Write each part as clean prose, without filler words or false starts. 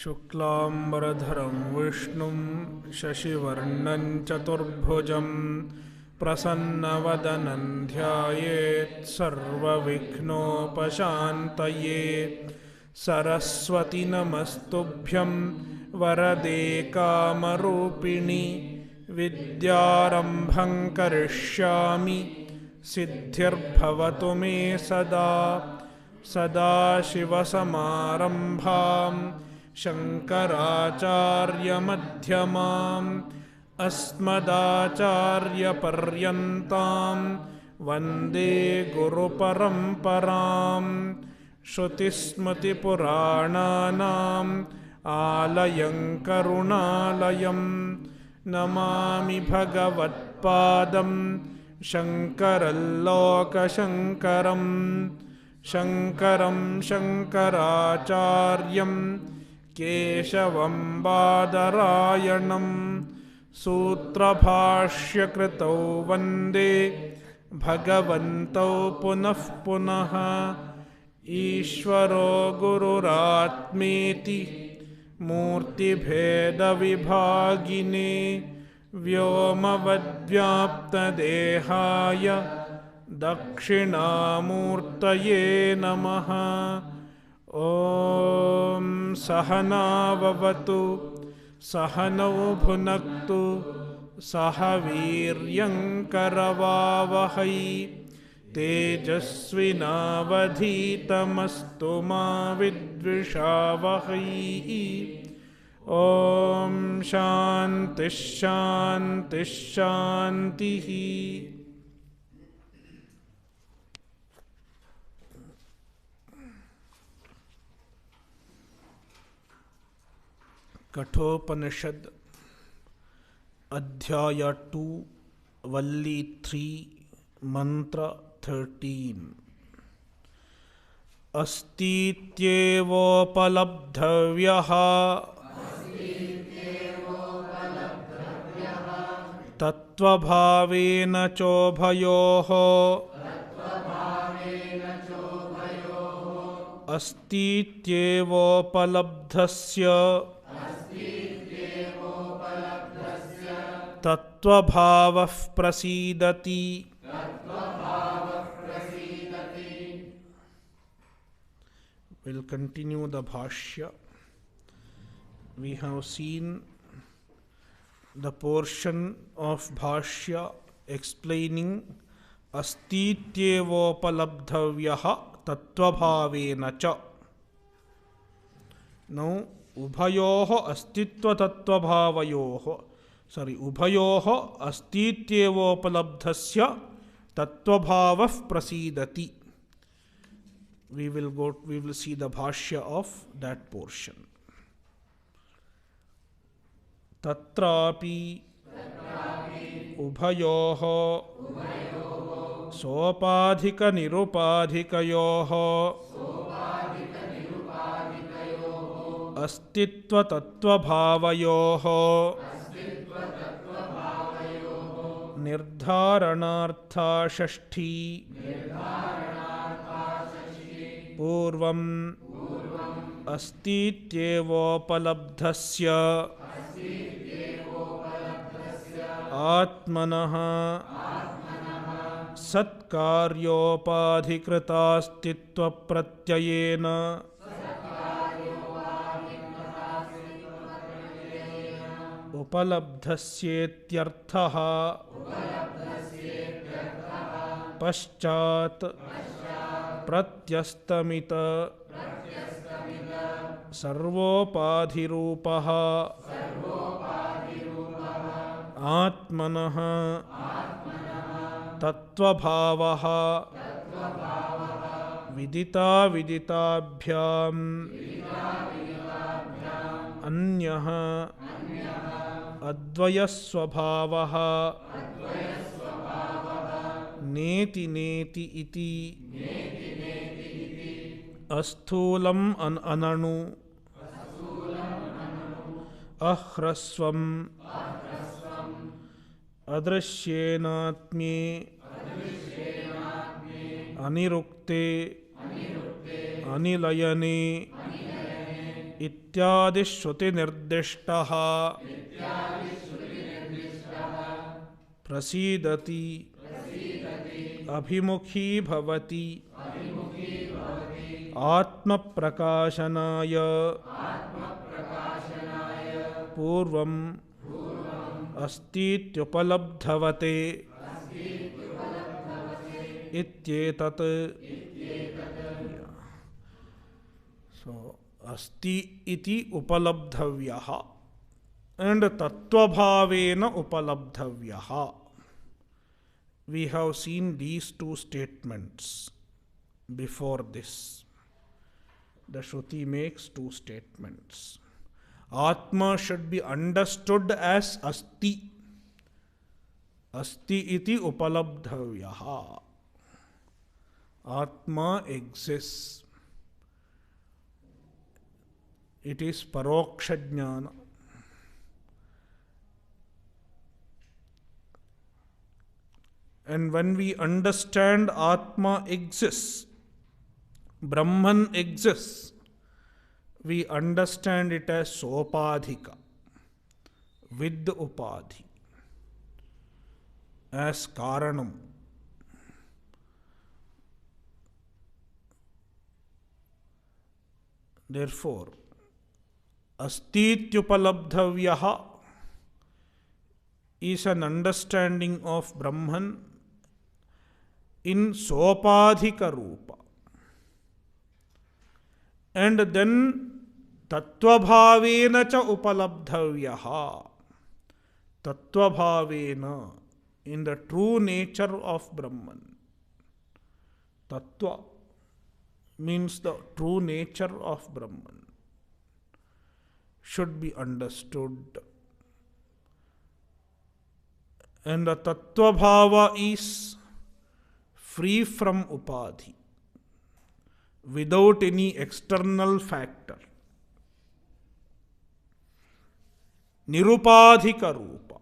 शुक्लांबरधरं विष्णुं शशिवर्णं चतुर्भुजं प्रसन्नवदनं ध्यायेत् सर्वविघ्नोपशान्तये। सरस्वती नमस्तुभ्यं वरदे कामरूपिणि विद्यारम्भं करिष्यामि सिद्धिर्भवतु मे सदा। सदाशिवसमारम्भां शङ्कराचार्यमध्यमाम् अस्मदाचार्यपर्यन्तां वन्दे गुरुपरम्परां। श्रुतिस्मृतिपुराणानाम् आलयं करुणालयं नमामि भगवत्पादं शङ्करं लोकशङ्करम्। शङ्करं शङ्कराचार्यं केशवं बादरायणं सूत्रभाष्यकृतौ वन्दे भगवन्तौ पुनः पुनः। ईश्वरो गुरुरात्मेति मूर्तिभेदविभागिने व्योमवद्व्याप्तदेहाय दक्षिणामूर्तये नमः। ॐ सहना भवतु सहनौ भुनक्तु सह वीर्यं करवावहै तेजस्विनावधीतमस्तु मा विद्विषावहै। ॐ शान्तिः शान्तिः शान्तिः। कठोपनिषद अध्याय 2 वल्ली 3 मंत्र 13। अस्तीत्येवोपलब्धव्यः तत्त्वभावेन चोभयोः अस्तीत्येवोपलब्धस्य तत्त्वभावः प्रसीदति। We'll continue the bhashya. We have seen the portion of bhashya explaining astityevopalabdhavyah tattvabhavena cha. Now ubhayoh astitva tattvabhavayoh उभयोः अस्तीत्येवोपलब्धस्य तत्त्वभावः प्रसीदति. We will see the bhashya of that portion. तत्रापि उभयोः सोपाधिकनिरुपाधिकयोः अस्तित्वतत्त्वभावयोः निर्धारणार्था षष्ठी पूर्वम् अस्तीत्येवोपलब्धस्य आत्मनः सत्कार्योपाधिकृतास्तित्वप्रत्ययेन उपलब्धस्येत्यर्थः। पश्चात् प्रत्यस्तमित सर्वोपाधिरूपः आत्मनः तत्त्वभावः विदिताविदिताभ्याम् अन्यः अद्वयस्वभावः नेति नेति इति। अस्थूलम् अनणु अह्रस्वम् अदृश्येनात्म्ये अनिरुक्ते अनिलयने इत्यादि श्रुति निर्दिष्टः प्रसीदति अभिमुखी भवति आत्मप्रकाशनाय पूर्वम् अस्तीत्युपलब्धवते इत्येतत्. So अस्ति इति उपलब्धव्यः and तत्वभावेन उपलब्धव्यः. We have seen these two statements before this. The Shruti makes two statements. Atma should be understood as Asti. Asti iti upalabdhavyaha. Atma exists. It is paroksha jnana. And when we understand Atma exists, Brahman exists, we understand it as sopadhika, with upadhi, as karanam. Therefore, astityupalabdhavyaha is an understanding of Brahman in sopadhika rupa. And then tattvabhavena cha upalabdhavyaha. Tattvabhavena, in the true nature of Brahman. Tattva means the true nature of Brahman should be understood. And the tattvabhava is free from upadhi, without any external factor. Nirupadhika rupa.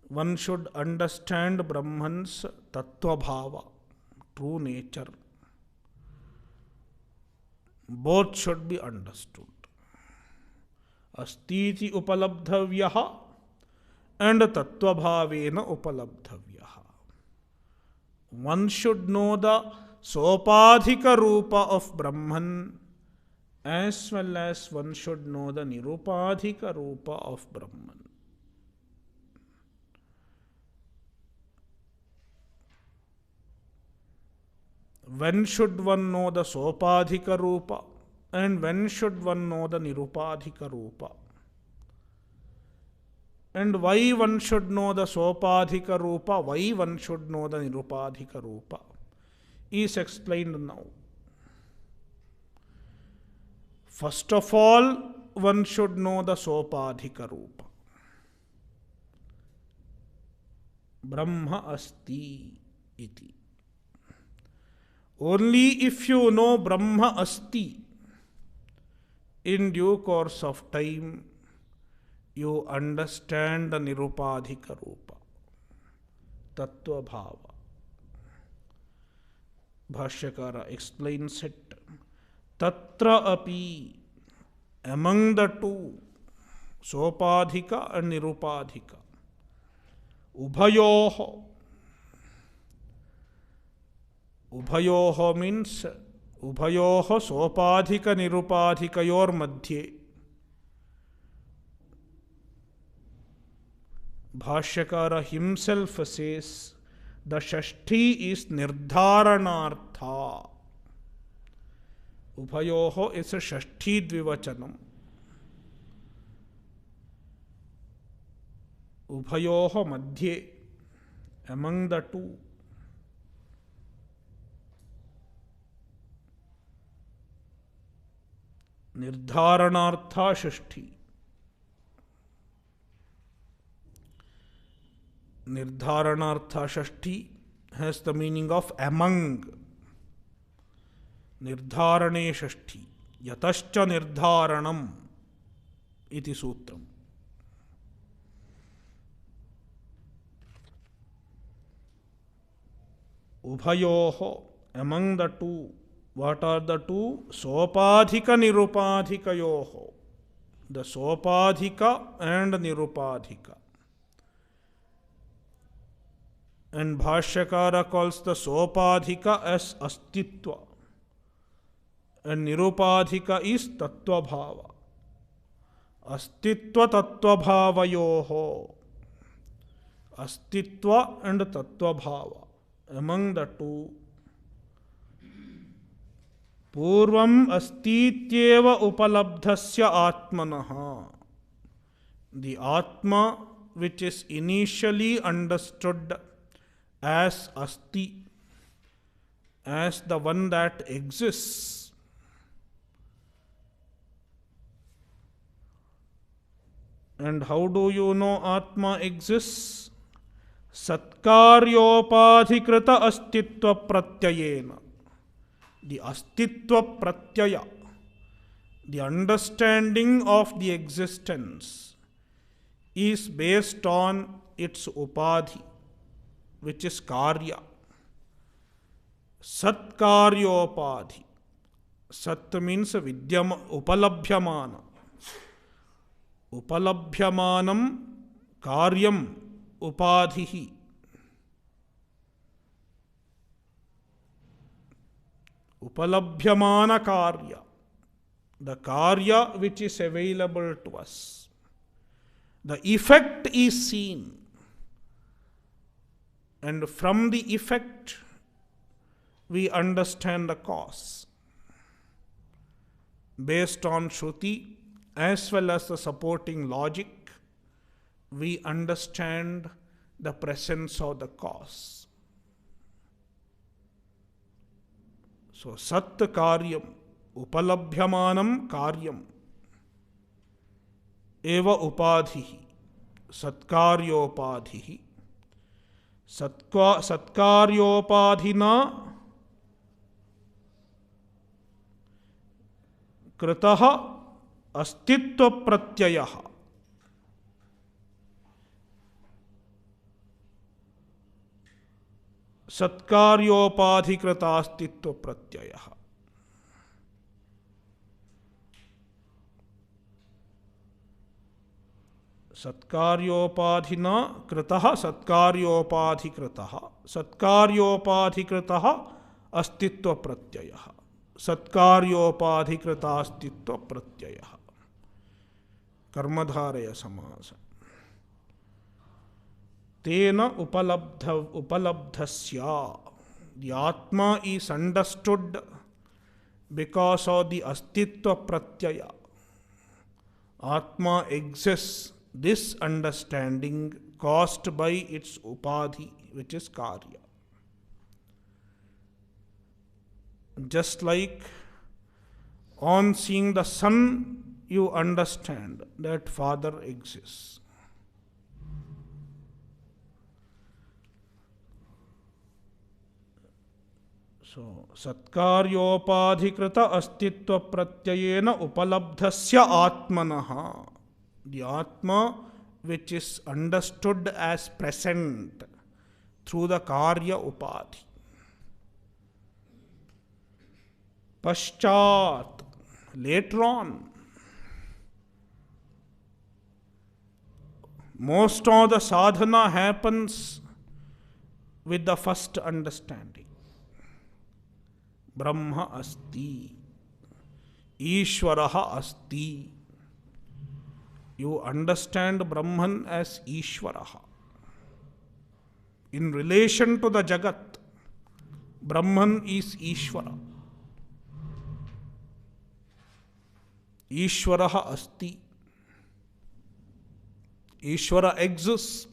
One should understand Brahman's tattvabhava, true nature. Both should be understood. Astiti upalabdhavyaha and tattvabhavena upalabdhavyaha. One should know the sopadhika rupa of Brahman as well as one should know the nirupadhika rupa of Brahman. When should one know the sopadhika rupa and when should one know the nirupadhika rupa? And why one should know the sopadhika rupa, why one should know the nirupadhika rupa is explained now. First of all, one should know the sopadhika rupa. Brahma asti iti. Only if you know Brahma asti, in due course of time, you understand the nirupadhika rupa, tattva bhava. Bhashyakara explains it. Tatra api, among the two, sopadhika and nirupadhika, ubhayoho. Ubhayoho means ubhayoho sopadhika nirupadhikayor madhye. Bhashyakara himself says the Shashti is nirdharanartha. Ubhayoho is a Shashti dvivachanam. Ubhayoho madhye, among the two. Nirdharanartha Shashti. Nirdharanartha Shashti has the meaning of among. Nirdharane Shashti. Yatascha nirdharanam iti sutram. Ubhayoho, among the two, What are the two? Sopadhika nirupadhikayoho. The sopadhika and nirupadhika. And Bhashyakara calls the sopadhika as astitva. And nirupadhika is tattva bhava. Astitva tattva bhavayoho. Astitva and tattva bhava. Among the two, पूर्वम अस्तीत्येव उपलब्धस्य आत्मनः. The Atma, which is initially understood as asti, as the one that exists, and how do you know Atma exists? Satkaryopadhikrita astitva pratyayena. The astitva pratyaya, the understanding of the existence, is based on its upadhi, which is karya. Satkaryopadhi. Sat means upalabhyamana. Upalabhyamanam karyam upadhihi. Upalabhyamana karya. The karya which is available to us. The effect is seen. And from the effect, we understand the cause. Based on Shruti, as well as the supporting logic, we understand the presence of the cause. So, Sat Karyam, Upalabhyamanam Karyam, Eva Upadhihi, Satkaryopadhihi, Satkaryopadhina Kritaha Astitva Pratyayaha. Satkaryopadhikritaastitva pratyaya. Satkaryopadhina kritaha satkaryopadhikritaha. Satkaryopadhikritaha astitva pratyaya. Satkaryopadhikritaastitva pratyaya. Karmadharaya samasa. Tena upalabdhasya. The Atma is understood because of the astitva pratyaya. Atma exists, this understanding caused by its upadhi, which is karya. Just like on seeing the sun, you understand that Father exists. So, Satkaryopadhikrita astitva pratyayena upalabdhasya atmanaha. The Atma which is understood as present through the karya upadhi. Paschat, later on. Most of the sadhana happens with the first understanding. Brahma asti, Ishvaraha asti. You understand Brahman as Ishvaraha. In relation to the Jagat, Brahman is Ishvara. Ishvaraha asti. Ishvara exists.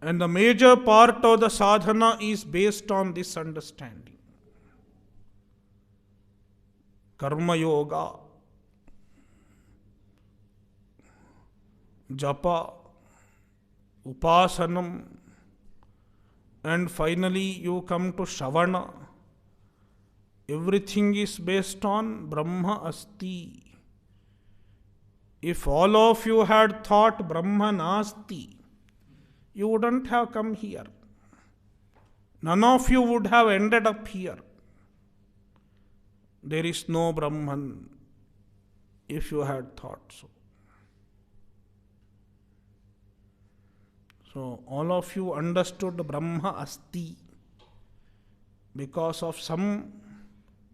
And the major part of the sadhana is based on this understanding. Karma yoga, japa, upasanam, and finally you come to Shravana. Everything is based on Brahma asti. If all of you had thought Brahma nasti, you wouldn't have come here. none of you would have ended up here. There is no Brahman if you had thought so. So all of you understood Brahma Asti because of some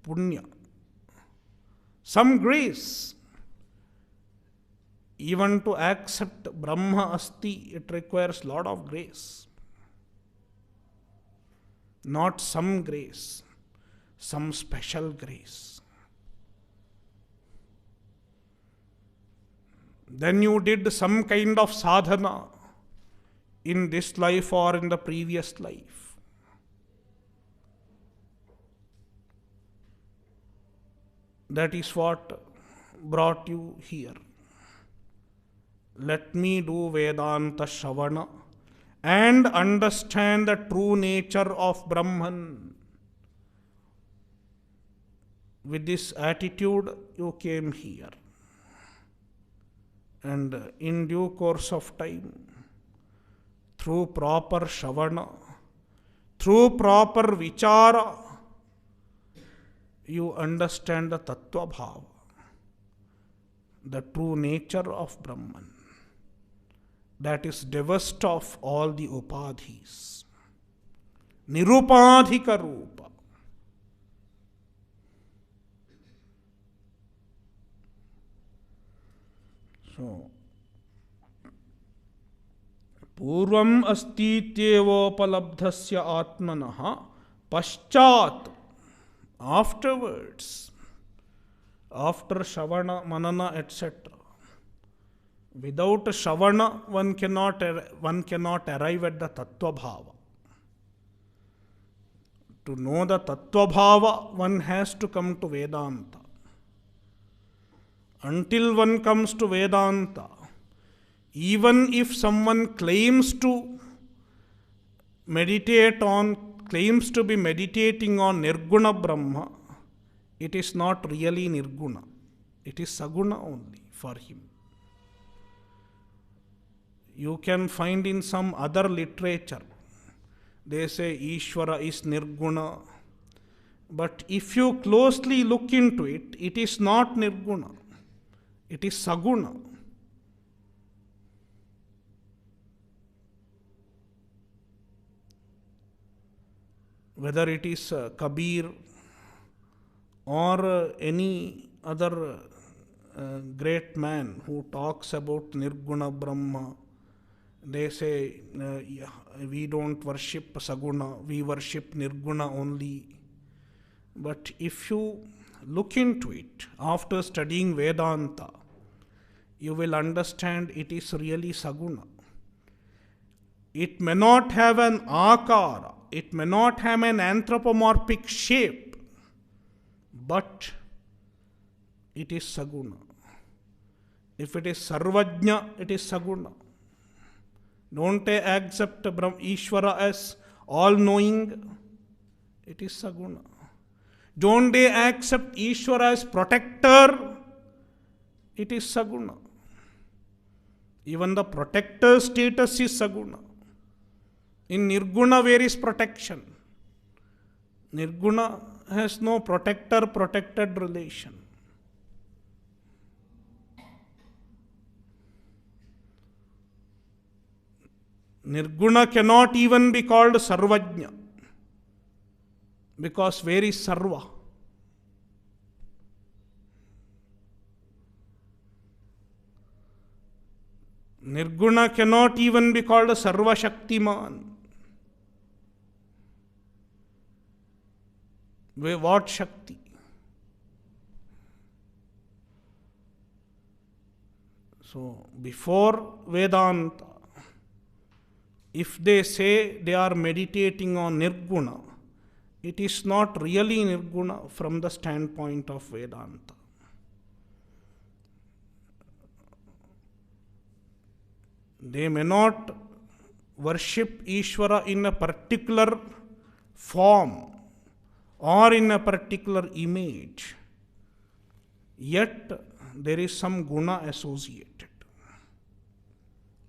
punya, some grace. Even to accept Brahma Asti, it requires lot of grace. Not some grace, some special grace. Then you did some kind of sadhana in this life or in the previous life. That is what brought you here. Let me do Vedanta Shravana and understand the true nature of Brahman. With this attitude, you came here. And in due course of time, through proper Shravana, through proper Vichara, you understand the Tattva Bhava, the true nature of Brahman. That is divest of all the upadhis. Nirupadhika Rupa. So, Purvam astityevopalabdhasya atmanaha paschat, afterwards, after Shravana, Manana, etc. Without Shravana, one cannot arrive at the Tattva Bhava. To know the Tattva Bhava, one has to come to Vedanta. Until one comes to Vedanta, even if someone claims to be meditating on Nirguna Brahma, it is not really Nirguna. It is Saguna only for him. You can find in some other literature, they say Ishvara is Nirguna. But if you closely look into it, it is not Nirguna. It is Saguna. Whether it is Kabir or any other great man who talks about Nirguna Brahma, they say, we don't worship Saguna, we worship Nirguna only. But if you look into it, after studying Vedanta, you will understand it is really Saguna. It may not have an akara, it may not have an anthropomorphic shape, but it is Saguna. If it is Sarvajna, it is Saguna. Don't they accept Ishvara as all-knowing? It is Saguna. Don't they accept Ishvara as protector? It is Saguna. Even the protector status is Saguna. In Nirguna, where is protection? Nirguna has no protector-protected relation. Nirguna cannot even be called Sarvajna, because where is Sarva? Nirguna cannot even be called Sarva Shaktiman. What Shakti? So, before Vedanta, if they say they are meditating on Nirguna, it is not really Nirguna from the standpoint of Vedanta. They may not worship Ishvara in a particular form or in a particular image, yet there is some guna associated.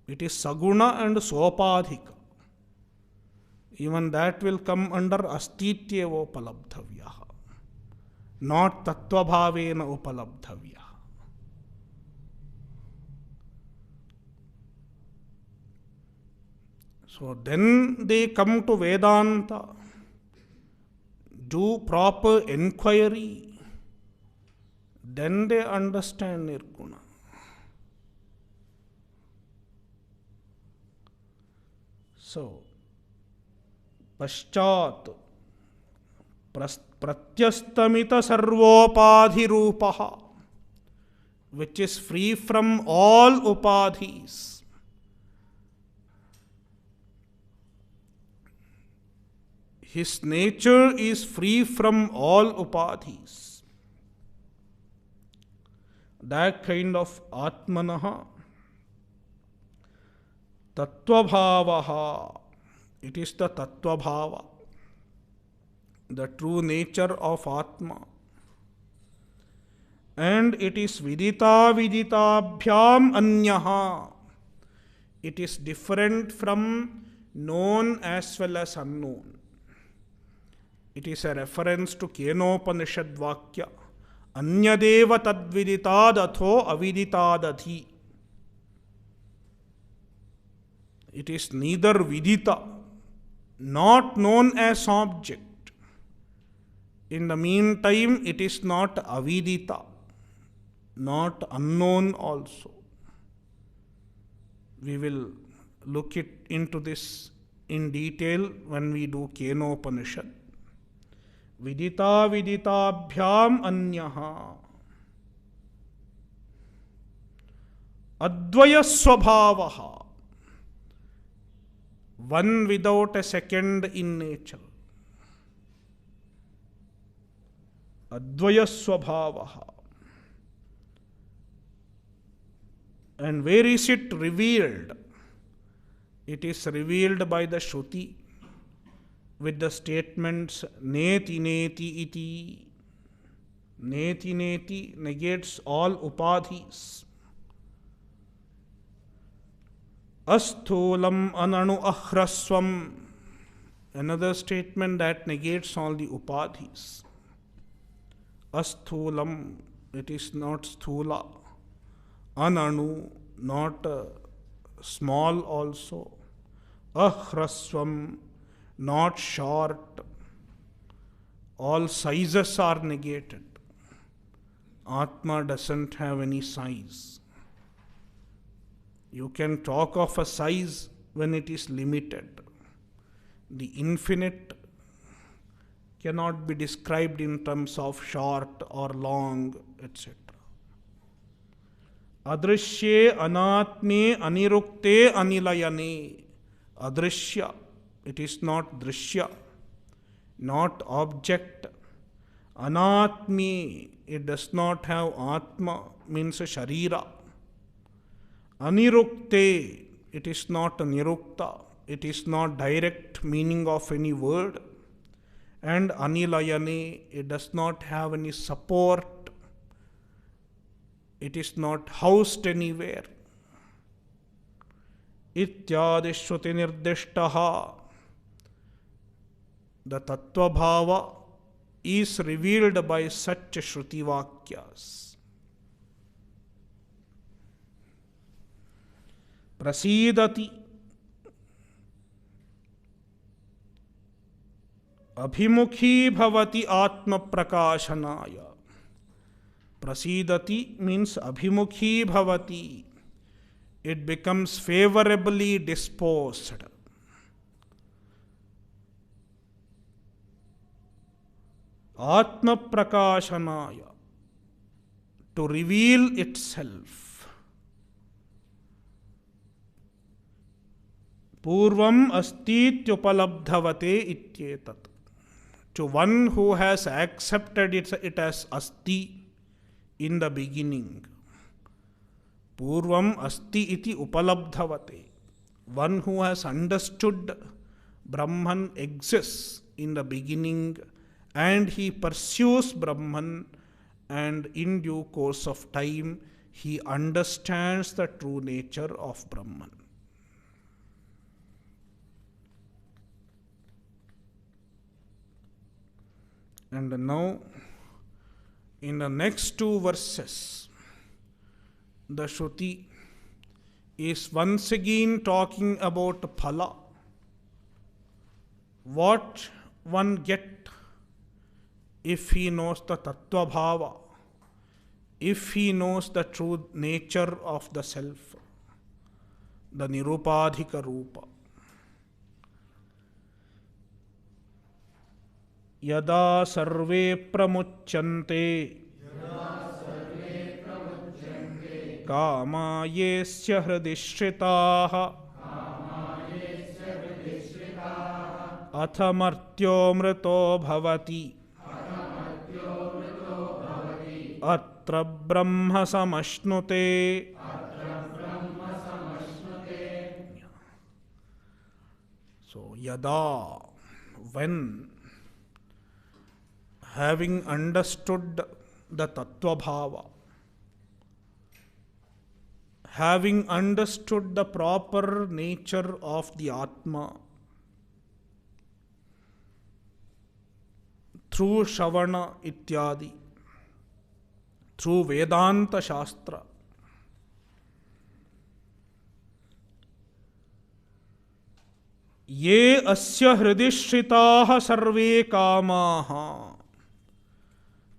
It is Saguna and Sopadhika. even that will come under Astityeva Upalabdhavya, not Tattvabhavena Upalabdhavya. So then they come to Vedanta, do proper inquiry, then they understand Nirguna. So, Paschat Pratyastamita Sarvopadhi Rupaha, which is free from all upadhis. His nature is free from all upadhis. That kind of Atmanaha, Tattvabhavaha, it is the Tattvabhava, the true nature of Atma. And it is Vidita Viditabhyam Anyaha. It is different from known as well as unknown. It is a reference to Kenopanishad Vakya. Anyadeva tadviditadatho aviditadati. It is neither vidita, not known as object. In the meantime, it is not avidita, not unknown also. We will look into this in detail when we do Kenopanishad. Vidita viditabhyam anyaha. Advaya swabhavaha. One without a second in nature. Advaya swabhavaha. And where is it revealed? It is revealed by the Shruti with the statements neti neti iti. Neti neti negates all upadhis. Asthulam ananu ahraswam. Another statement that negates all the upadhis. Asthulam, it is not sthula. Ananu, not small also. Ahraswam, not short. All sizes are negated. Atma doesn't have any size. You can talk of a size when it is limited. The infinite cannot be described in terms of short or long, etc. Adrishye anatme anirukte anilayane. Adrishya, it is not drishya, not object. Anatmi, it does not have atma, means sharira. Anirukte, it is not nirukta, it is not direct meaning of any word. And anilayane, it does not have any support. It is not housed anywhere. Ityadi shruti nirdishtaha. The Tattvabhava is revealed by such Shruti Vakyas. Prasidati. Abhimukhi bhavati atma prakashanaya. Prasidati means abhimukhi bhavati. It becomes favorably disposed. Atma prakashanaya, to reveal itself. Purvam astityupalabdhavate ityetat. To one who has accepted it as asti in the beginning. Purvam asti iti upalabdhavate. One who has understood Brahman exists in the beginning and he pursues Brahman, and in due course of time he understands the true nature of Brahman. And now, in the next two verses, the Shruti is once again talking about phala. What one get if he knows the tattva bhava, if he knows the true nature of the self, the nirupadhika rupa. Yada sarve pramuchyante kama yesya hridishritaha athamartyo mrito bhavati atra brahma samashnute. So, yada, when, having understood the tattva bhava, having understood the proper nature of the Atma, through Shravana ityadi, through Vedanta Shastra, ये अस्या हृदिश्रिताः सर्वे कामाः,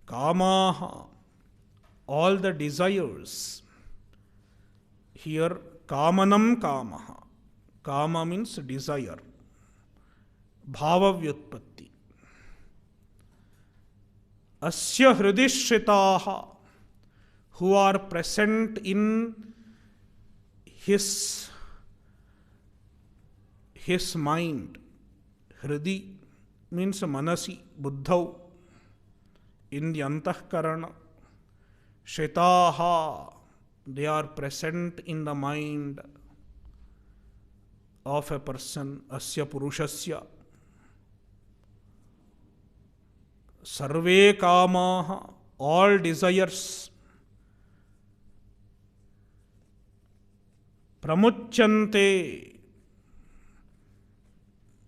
कामाः, all the desires. Here, kamanam kamaha. Kama means desire. Bhava vyutpatti. Asya hridishritaha, who are present in his mind. Hridi means manasi, buddhau, in the antahkarana. Shritaha, they are present in the mind of a person. Asya purushasya. Sarve kamaha, all desires. Pramuchyante,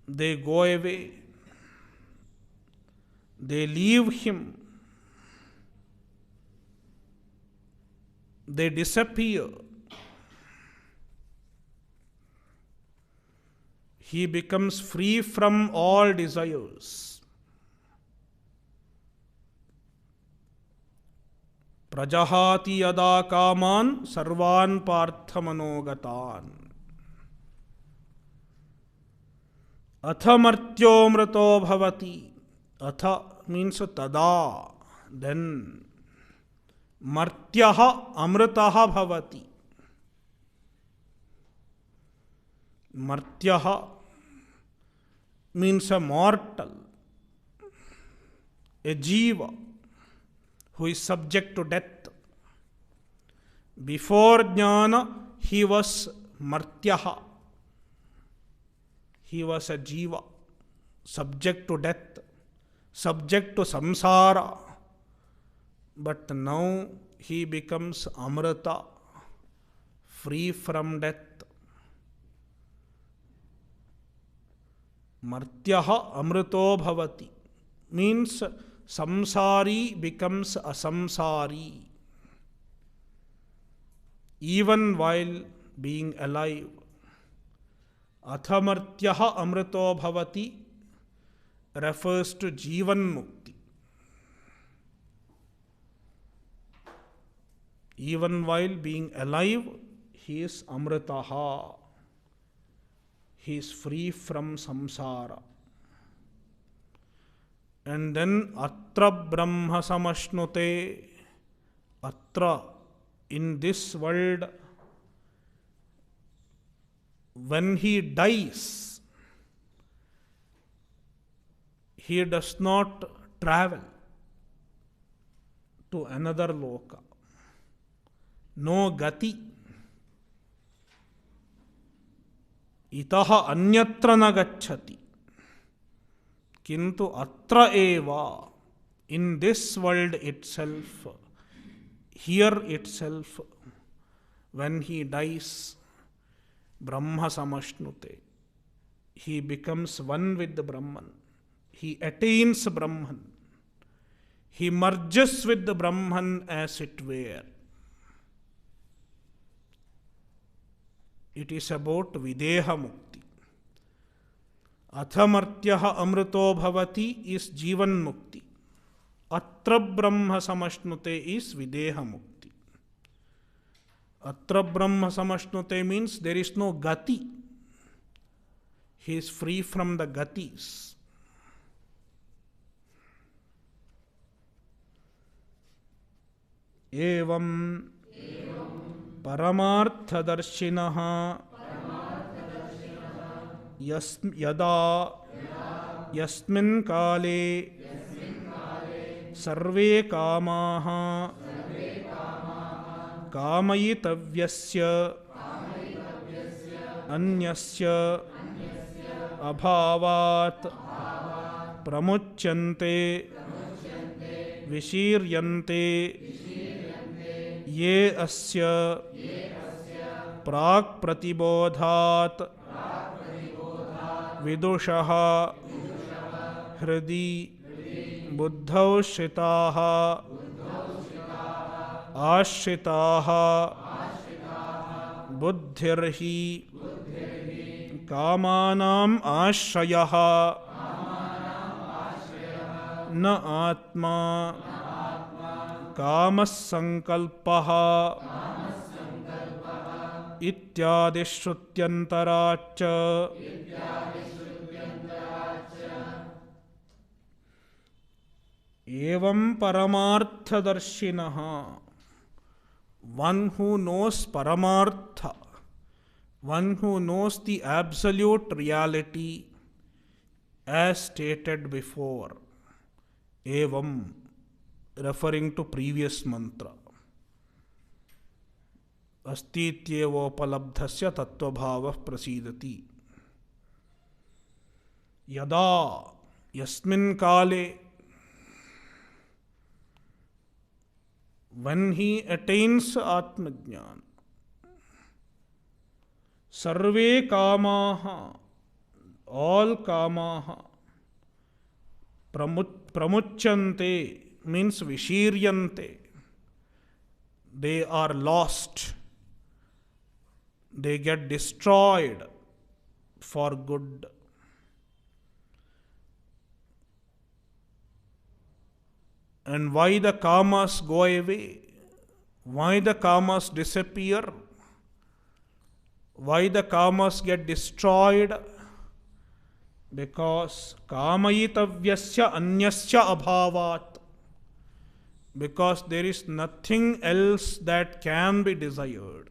they go away. They leave him. They disappear. He becomes free from all desires. Prajahati yada kaman sarvan parthamanogatan. Athamartyo mrito bhavati. Atha means tada, then. Martyaha amritaha bhavati. Martyaha means a mortal, a jiva who is subject to death. Before jnana, he was martyaha. He was a jiva, subject to death, subject to samsara. But now he becomes amrita, free from death. Martyaha amrito bhavati means samsari becomes asamsari even while being alive. Athamartyaha amrito bhavati refers to Jivan Mukti. Even while being alive, he is amritaha. He is free from samsara. And then atra brahma samashnute. Atra, in this world, when he dies, he does not travel to another loka. No gati. Itaha anyatra na gacchati. Kintu atra eva, in this world itself, here itself, when he dies, Brahma samashnute. He becomes one with the Brahman. He attains Brahman. He merges with the Brahman as it were. It is about Videha Mukti. Athamartyaha amrito bhavati is Jivan Mukti. Atra Brahma samashnute is Videha Mukti. Atra Brahma samashnute means there is no gati. He is free from the gatis. Evam Paramarthadarshinaha yada yasmin kale sarve kamaha kamayitavyasya anyasya abhavat pramuchyante vishiryante ye asya प्राक् प्रतिबोधात् विदुषः हृदि बुद्धौ श्रिताः आश्रिताः बुद्धिर्हि कामानाम् आश्रयः न आत्मा कामः संकल्पः इत्यादि श्रुत्यन्तराच्च एवं परमार्थदर्शिनः, one who knows paramartha, one who knows the absolute reality as stated before. Evam, referring to previous mantra. अस्तीत्येवोपलब्धस्य तत्वभावः प्रसीदति. यदा यस्मिन् काले, when he attains आत्मज्ञान, सर्वे कामाः, all कामाः, pramuchyante means vishiryante, they are lost, they get destroyed for good. And why the kamas go away? Why the kamas disappear? Why the kamas get destroyed? Because kamayitavyasya anyasya abhavat. Because there is nothing else that can be desired.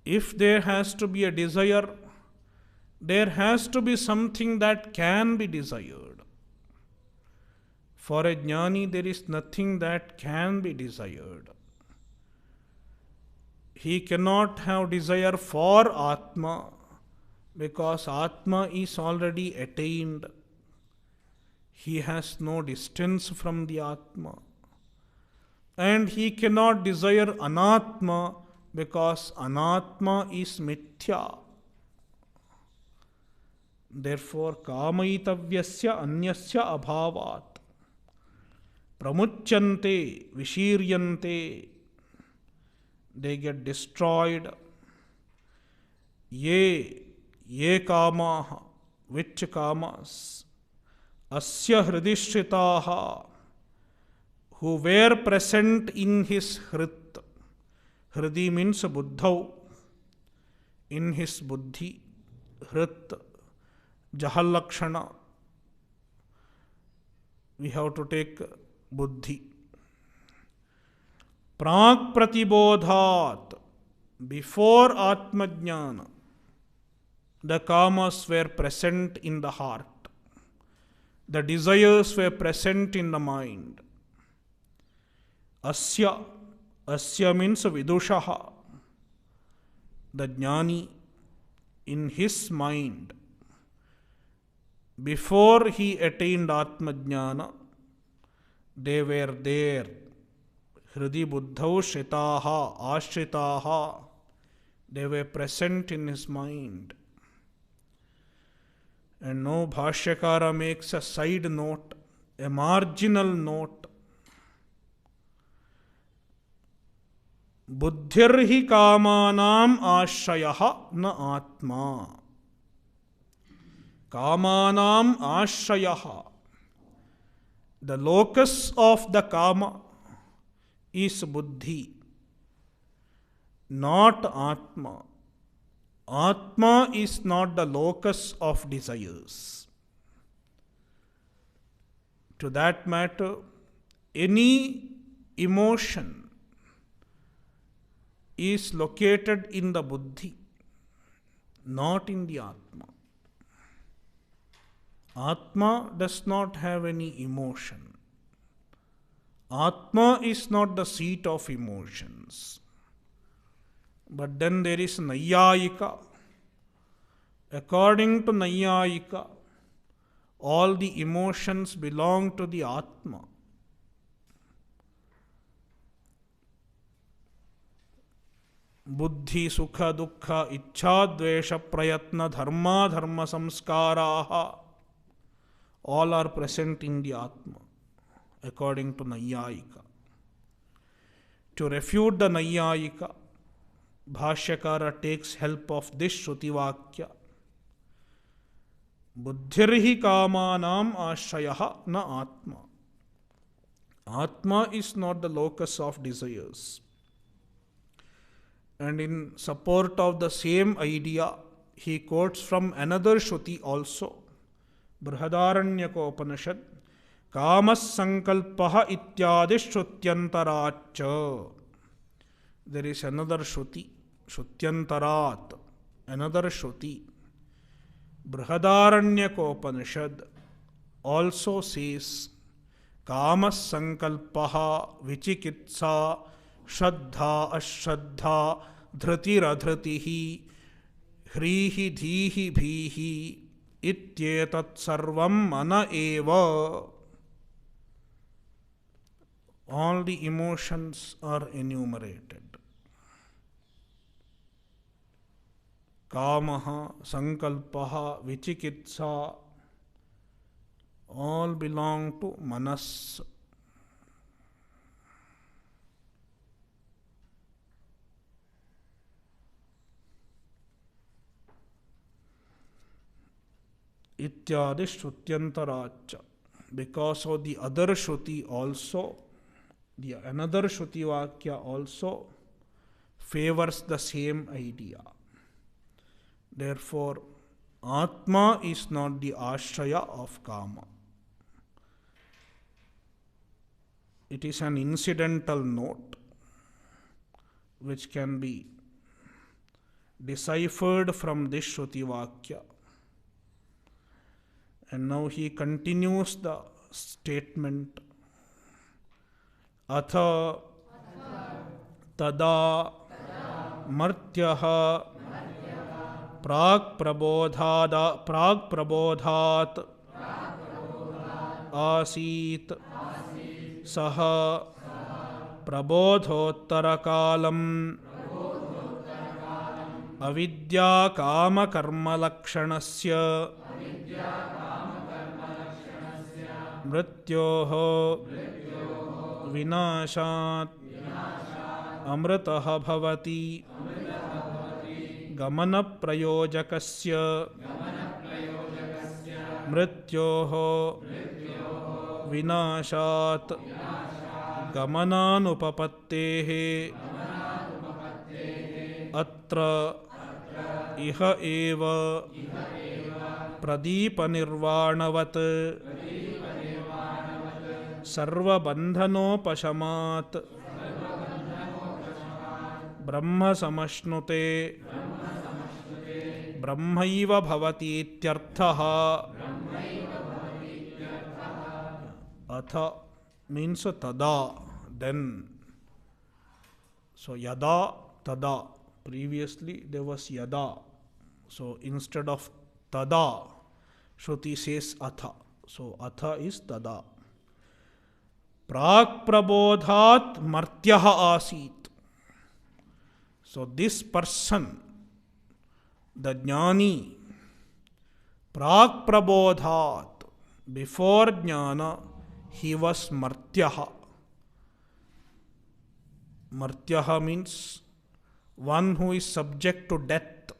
If there has to be a desire, there has to be something that can be desired. For a jnani, there is nothing that can be desired. He cannot have desire for Atma, because Atma is already attained. He has no distance from the Atma. And he cannot desire Anatma, because Anatma is mithya. Therefore, kamayitavyasya anyasya abhavat. Pramuchyante, vishiryante. They get destroyed. Ye kamaha, which kamas? Asya hridishritaha, who were present in his hrit. Hridi means buddhau, in his buddhi. Hrit, jahallakshana. We have to take buddhi. Prak pratibodhat, before Atmajnana, the kamas were present in the heart. The desires were present in the mind. Asya, asya means vidushaha, the jnani, in his mind. Before he attained Atmajnana, they were there. Hridi buddhau shritaha, ashritaha. They were present in his mind. And now Bhashyakara makes a side note, a marginal note. Buddhirhi kamanam ashrayaha na atma. Kamanam ashrayaha. The locus of the kama is buddhi, not atma. Atma is not the locus of desires. To that matter, any emotion is located in the buddhi, not in the atma. Atma does not have any emotion. Atma is not the seat of emotions. But then there is Nayayika. According to Nayayika, all the emotions belong to the Atma. Buddhi, Sukha, Dukkha, Ichha, Dvesha, Prayatna, Dharma, Dharma, Samskaraha, all are present in the Atma, according to Nayayika. To refute the Nayayika, Bhashyakara takes help of this Shruti Vakya. Buddhirhi kamanam ashrayaha na atma. Atma is not the locus of desires. And in support of the same idea, he quotes from another Shruti also, Brihadaranyaka Kamas sankalpaha ityadi shrutyantaracha. There is another Shruti, Shrutyantarat, another Shruti. Brihadaranyaka also says, Kamas sankalpaha vichikitsa shraddha ashraddha dhritirajhritihi hrihi dhihi bhihi ityetat sarvam mana eva. All the emotions are enumerated. Kamaha, sankalpaha, vichikitsa, all belong to manas. Ityadi shrutyantaracha. Because of the other Shruti also, the another Shruti Vakya also favors the same idea. Therefore, Atma is not the ashraya of Kama. It is an incidental note which can be deciphered from this Shruti Vakya. And now he continues the statement. Atha tada martyaha prag prabodhat asit saha prabodhottarakalam avidya kama karma lakshanasya mrityoho vinashat amritaha bhavati gamana prayojakasya mrityoho vinashat gamananupapattehe atra iha eva pradeepanirvanavat सर्वबन्धनोपशमात् ब्रह्म समश्नुते ब्रह्मैव भवतीत्यर्थः. Atha means tada, then. So yada, tada. Previously there was yada. So instead of tada, Shruti says atha. So atha is tada. Prag prabodhat martyaha asit. So this person, the jnani, Prak prabodhat, before jnana, he was martyaha. Martyaha means one who is subject to death.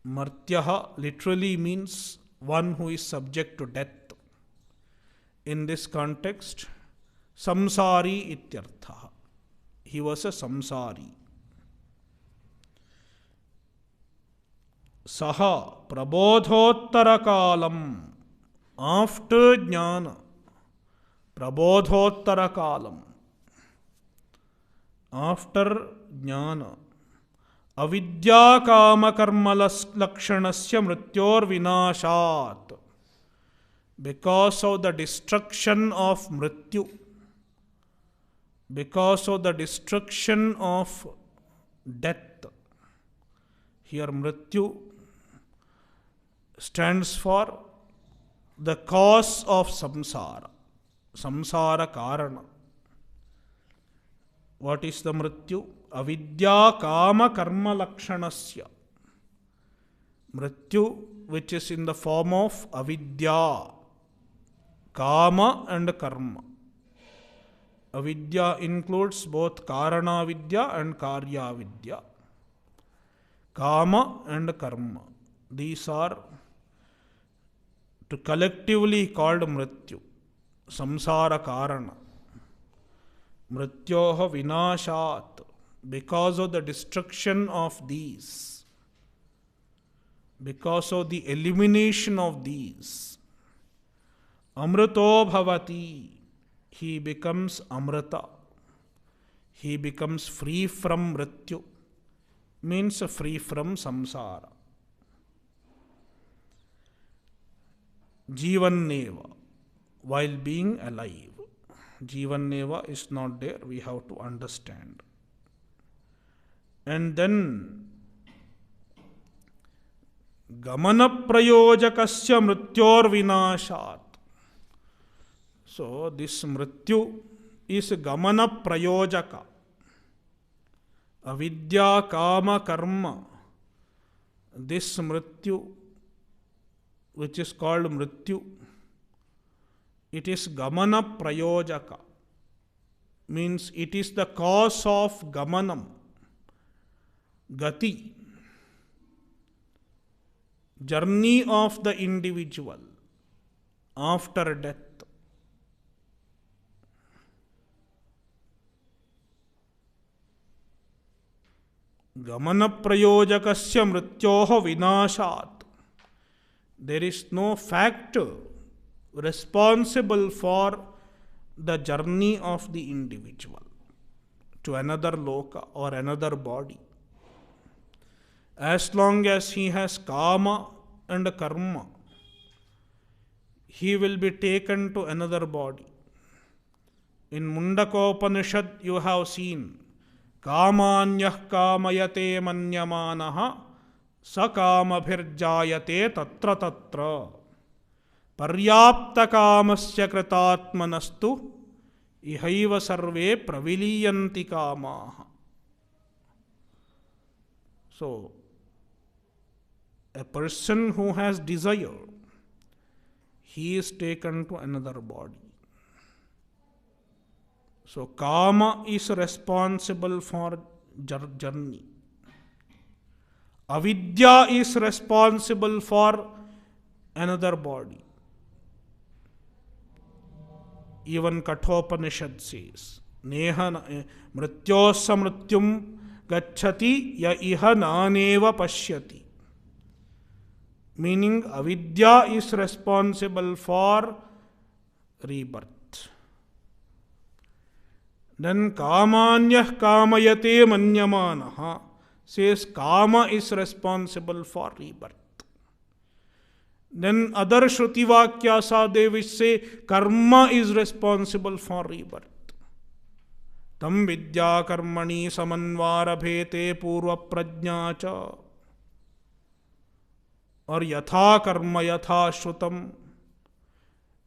Martyaha literally means one who is subject to death. In this context, samsari ityartha. He was a samsari. Saha prabodhottara kalam. After jnana, prabodhottara kalam. After jnana, avidya kama karma lakshanasya mrityor vinashat. Because of the destruction of mrityu, because of the destruction of death. Here mrityu stands for the cause of samsara, samsara karana. What is the mrityu? Avidya kama karma lakshanasya. Mrityu, which is in the form of avidya, kama and karma. Avidya includes both karana vidya and karya vidya. Kama and karma. These are collectively called mrityu, samsara karana. Mrityoha vinashat, because of the destruction of these, because of the elimination of these, amrito bhavati, he becomes amrita, he becomes free from mrityu, means free from samsara. Jivanneva, while being alive. Jivanneva is not there, we have to understand. And then gamana prayojakasya mrityor vinashat. So this mrityu is gamana prayojaka. Avidya kama karma. This mrityu, which is called mrityu, it is gamana prayojaka. Means it is the cause of gamanam, gati, journey of the individual after death. Gamana prayojakasya mrityoho vinashat. There is no factor responsible for the journey of the individual to another loka or another body. As long as he has kama and karma, he will be taken to another body. In Mundakopanishad you have seen kamanyah kamayate manyamanaha sakamabhirjayate tatra tatra paryapta kamasya kritatmanastu ihaiva sarve praviliyanti kamaha. So, a person who has desire, he is taken to another body. So, kama is responsible for journey. Avidya is responsible for another body. Even Kathopanishad says, Neha mrityosya mrityum gacchati ya iha naneva pashyati. Meaning, avidya is responsible for rebirth. Then kamanyah kamayate manyamanaha says kama is responsible for rebirth. Then other Shruti Vakyas are there which say karma is responsible for rebirth. Tam vidya karmani samanvara bhete purva prajna cha. Or yatha karma yatha shrutam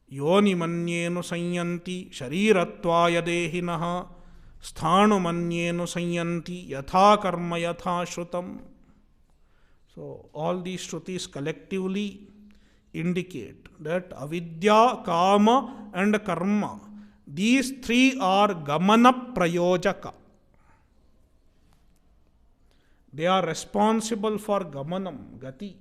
yoni manyenu sanyanti sharirattvaya dehinaha sthanu manyenu sanyanti yatha karma yatha shrutam. So all these Shrutis collectively indicate that avidya, kama and karma, these three are gamana prayojaka. They are responsible for gamanam, gati.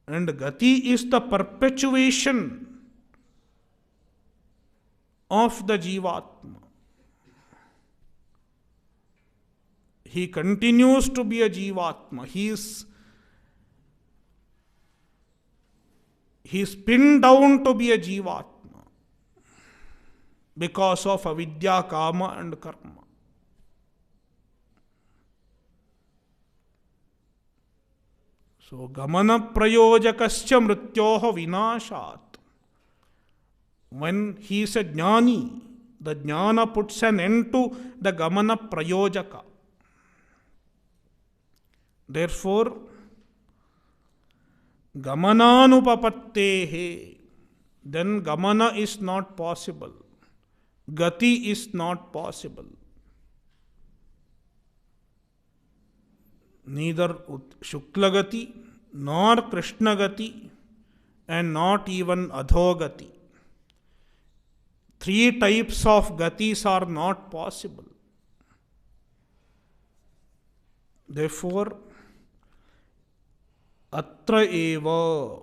And gati is the perpetuation of the Jivatma. He continues to be a Jivatma. He is pinned down to be a Jivatma because of avidya, kama and karma. So, gamana prayojakascha mrityoha vinashat. When he is a jnani, the jnana puts an end to the gamana prayojaka. Therefore, gamananupapattehe, then gamana is not possible. Gati is not possible. Neither Shuklagati, nor Krishnagati, and not even Adhogati. Three types of gatis are not possible. Therefore, atra eva,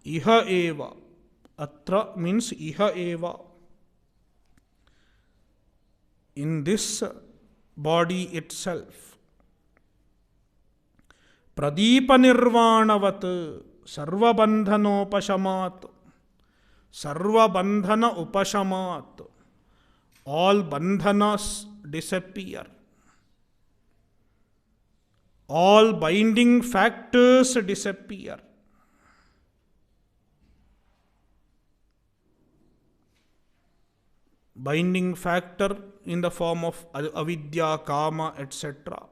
iha eva. Atra means iha eva. In this body itself. Pradeepa nirvanavat sarvabandhanopashamat. Sarvabandhana upashamat. All bandhanas disappear. All binding factors disappear. Binding factor in the form of avidya, kama, etc.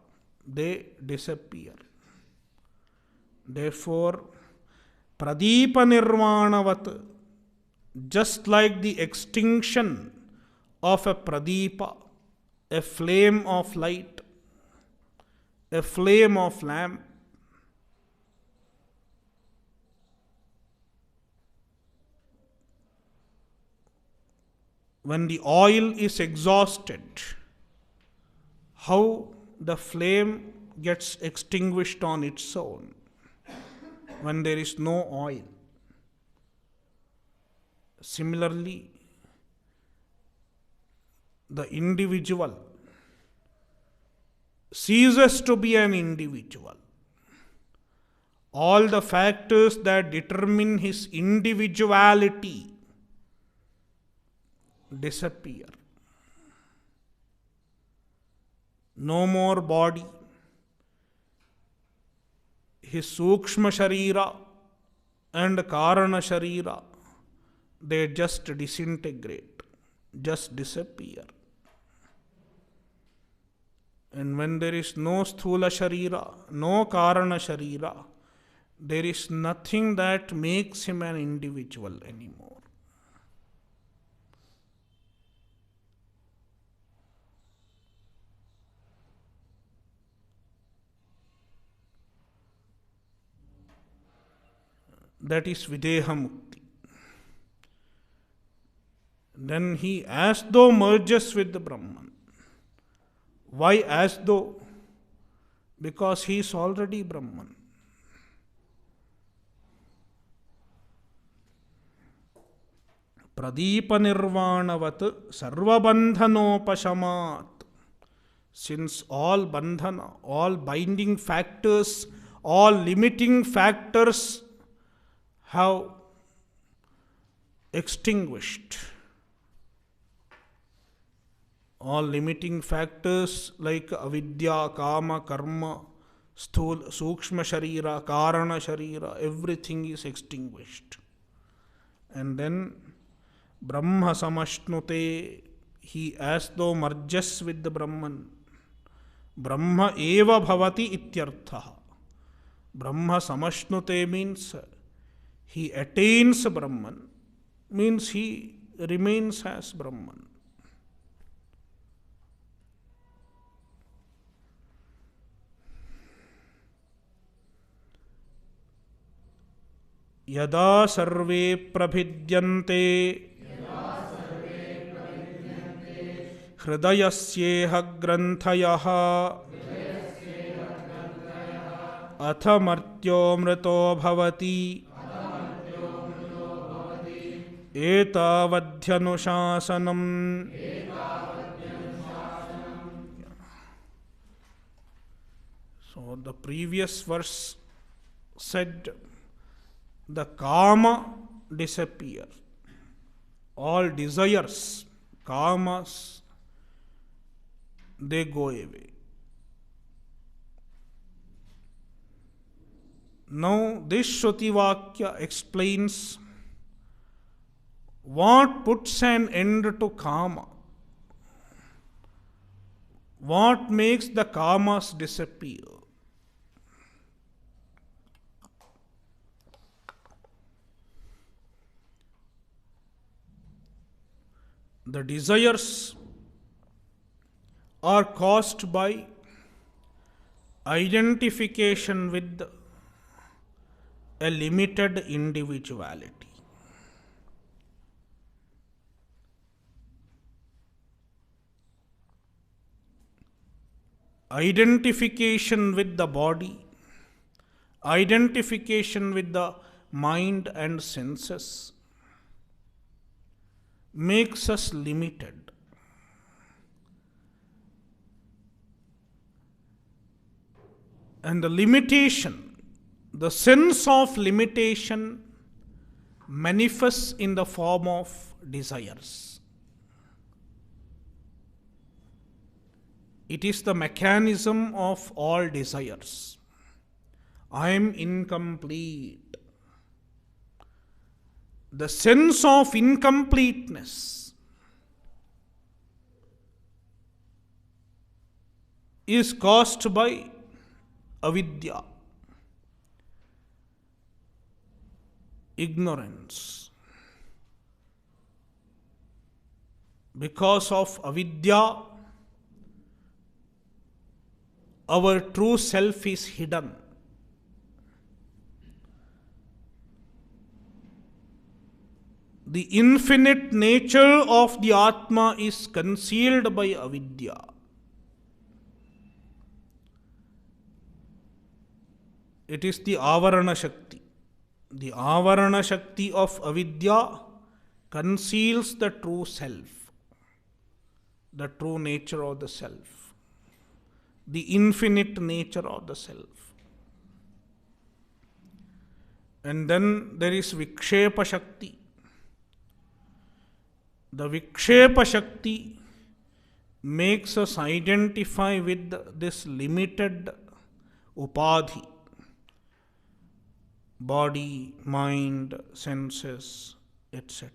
They disappear. Therefore, pradeepa nirvanavat, just like the extinction of a pradeepa, a flame of light, a flame of lamp, when the oil is exhausted, how the flame gets extinguished on its own when there is no oil. Similarly, the individual ceases to be an individual. All the factors that determine his individuality disappear. No more body. His sukshma sharira and karana sharira, they just disintegrate, just disappear. And when there is no sthula sharira, no karana sharira, there is nothing that makes him an individual anymore. That is Videha Mukti. Then he as though merges with the Brahman. Why as though? Because he is already Brahman. Pradeepa nirvanavat sarvabandhanopashamat. Since all bandhana, all binding factors, all limiting factors have extinguished. All limiting factors like avidya, kama, karma, sthula, sukshma sharira, karana sharira, everything is extinguished. And then Brahma samashnute, he as though merges with the Brahman. Brahma eva bhavati ityartha. Brahma samashnute means he attains Brahman, means he remains as Brahman. यदा सर्वे प्रभिद्यन्ते हृदयस्येह ग्रन्थयः अथ मर्त्यो मृतो भवति एतावध्यनुशासनम्. So the previous verse said the kama disappear. All desires, kamas, they go away. Now this Shruti Vakya explains what puts an end to kama. What makes the kamas disappear? The desires are caused by identification with a limited individuality. Identification with the body, identification with the mind and senses makes us limited. And the limitation, the sense of limitation manifests in the form of desires. It is the mechanism of all desires. I am incomplete. The sense of incompleteness is caused by avidya, ignorance. Because of avidya, our true self is hidden. The infinite nature of the Atma is concealed by avidya. It is the avarana shakti. The avarana shakti of avidya conceals the true self, the true nature of the self, the infinite nature of the self. And then there is vikshepa shakti. The vikshepa shakti makes us identify with this limited upadhi, body, mind, senses, etc.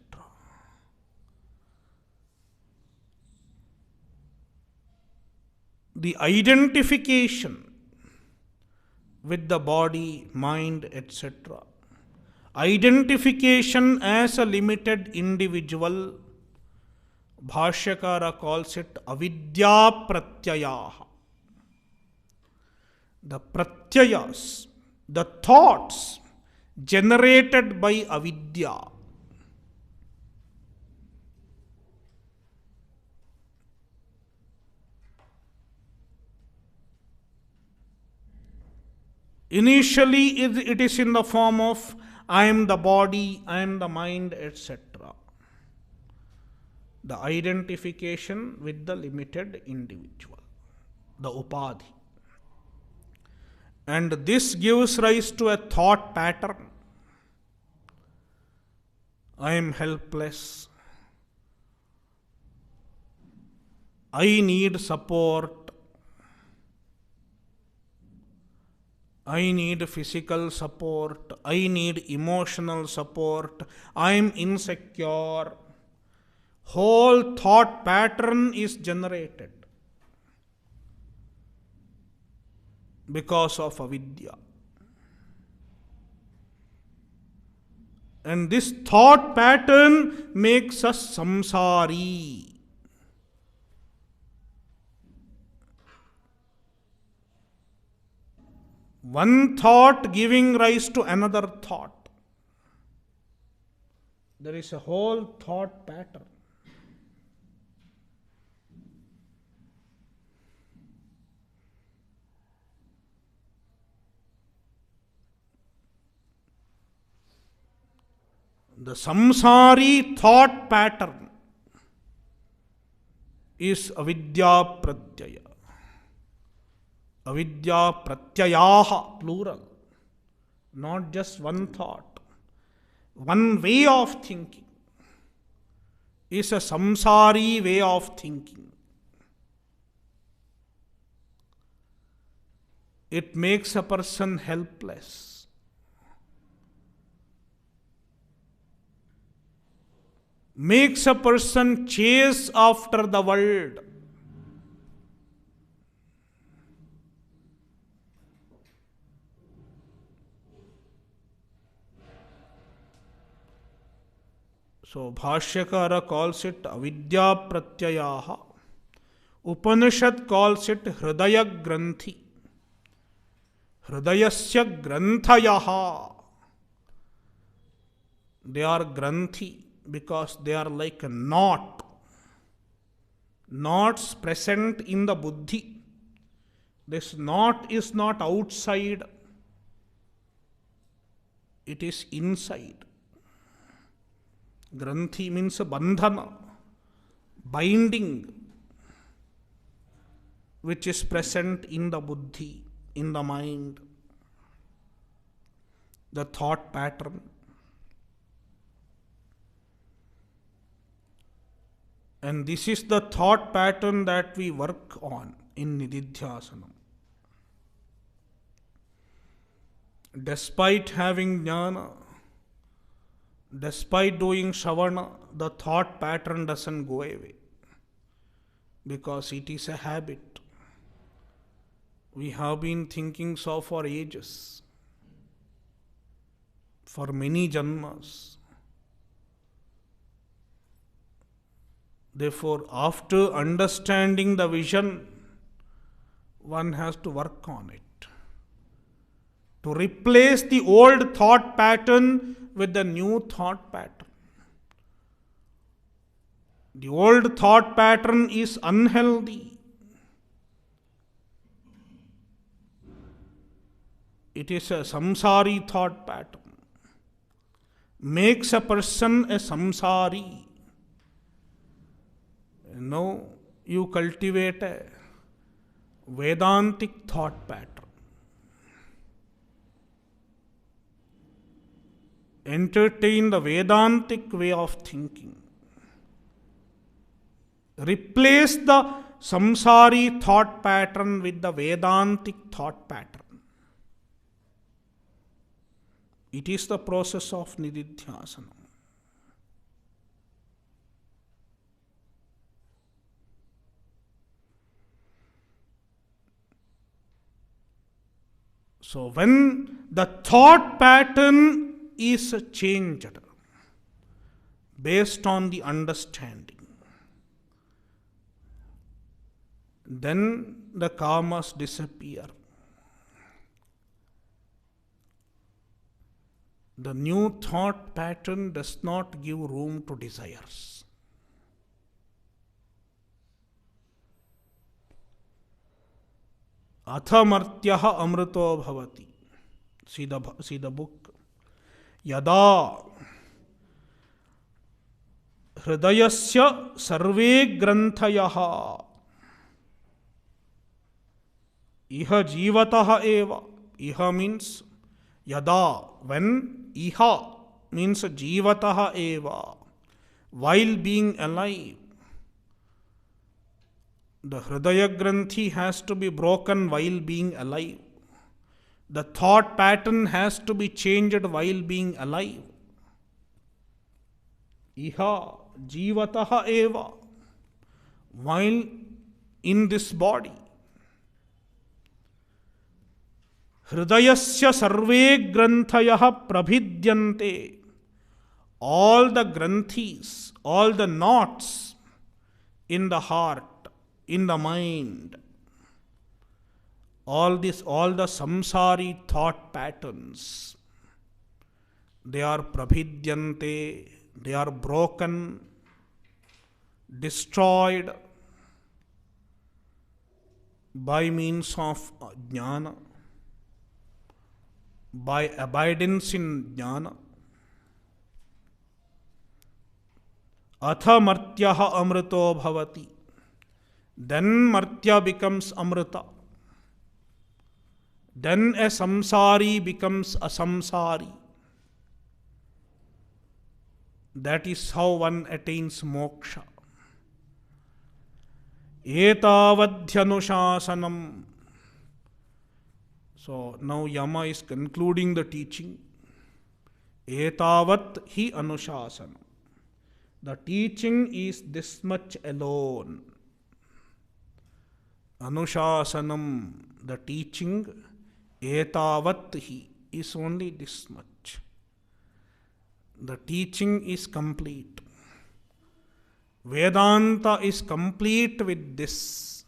The identification with the body, mind, etc. Identification as a limited individual, Bhashyakara calls it avidya pratyayaha. The pratyayas, the thoughts generated by avidya, initially it is in the form of I am the body, I am the mind, etc. The identification with the limited individual, the upadhi. And this gives rise to a thought pattern. I am helpless. I need support. I need physical support. I need emotional support. I am insecure. Whole thought pattern is generated because of avidya. And this thought pattern makes us samsari. One thought giving rise to another thought. There is a whole thought pattern. The samsari thought pattern is avidya pratyaya. Avidya pratyayaha, plural. Not just one thought. One way of thinking is a samsari way of thinking. It makes a person helpless. Makes a person chase after the world. So Bhashyakara calls it avidya pratyayaha. Upanishad calls it hridaya granthi. Hridayasya granthayaha. They are granthi because they are like a knot. Knots present in the buddhi. This knot is not outside. It is inside. Granthi means bandhana, binding, which is present in the buddhi, in the mind, the thought pattern. And this is the thought pattern that we work on in Nididhyasanam. Despite having jnana, despite doing Shravana, the thought pattern doesn't go away because it is a habit. We have been thinking so for ages, for many janmas. Therefore, after understanding the vision, one has to work on it. To replace the old thought pattern with the new thought pattern. The old thought pattern is unhealthy. It is a samsari thought pattern. Makes a person a samsari. Now you cultivate a Vedantic thought pattern. Entertain the Vedantic way of thinking. Replace the samsari thought pattern with the Vedantic thought pattern. It is the process of Nididhyasanam. So when the thought pattern is changed based on the understanding, then the kamas disappear. The new thought pattern does not give room to desires. Athamartyaha amrito bhavati. See the book. Yada hridayasya sarve granthayaha iha jivataha eva. Iha means yada, when. Iha means jivataha eva, while being alive. The hridaya granthi has to be broken while being alive. The thought pattern has to be changed while being alive. Iha jivataha eva, while in this body. Hridayasya sarve granthayaha prabhidyante. All the granthis, all the knots in the heart, in the mind, all the samsari thought patterns, they are prabhidyante, They are broken, destroyed by means of jnana, by abidance in jnana. Atha martyaha amrito bhavati. Then martya becomes amrita. Then a samsari becomes a samsari. That is how one attains moksha. Etavadhyanushasanam. So now Yama is concluding the teaching. Etavat hi anushasanam. The teaching is this much alone. Anushasanam, the teaching, etavat hi, is only this much. The teaching is complete. Vedanta is complete with this.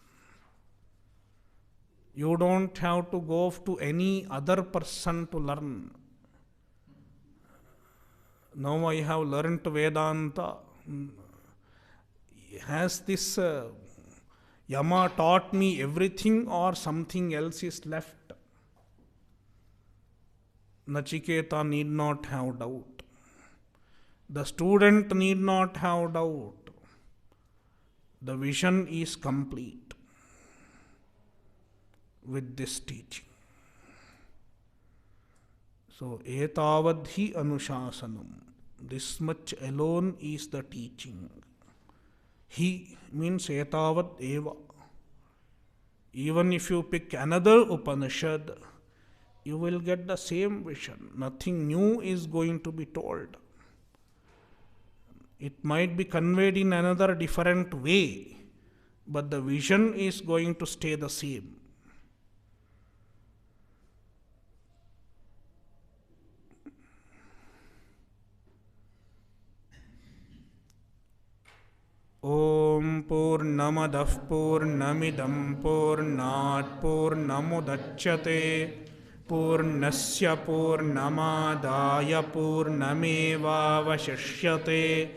You don't have to go to any other person to learn. Now I have learnt Vedanta. Has this Yama taught me everything or something else is left? Nachiketa need not have doubt. The student need not have doubt. The vision is complete with this teaching. So, etavadhi anushasanam. This much alone is the teaching. He means etavad eva. Even if you pick another Upanishad, you will get the same vision. Nothing new is going to be told. It might be conveyed in another different way, but the vision is going to stay the same. Om Purnamadah Purnamidam Purnat Purnamudachyate Purnasya Purnamadaya Purnamevavashishyate.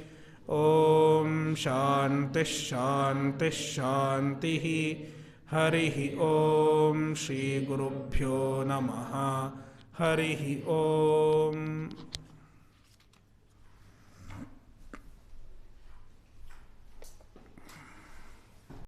Om Shanti Shanti Shanti. Harihi Om Shri Gurubhyo Namaha. Harihi Om.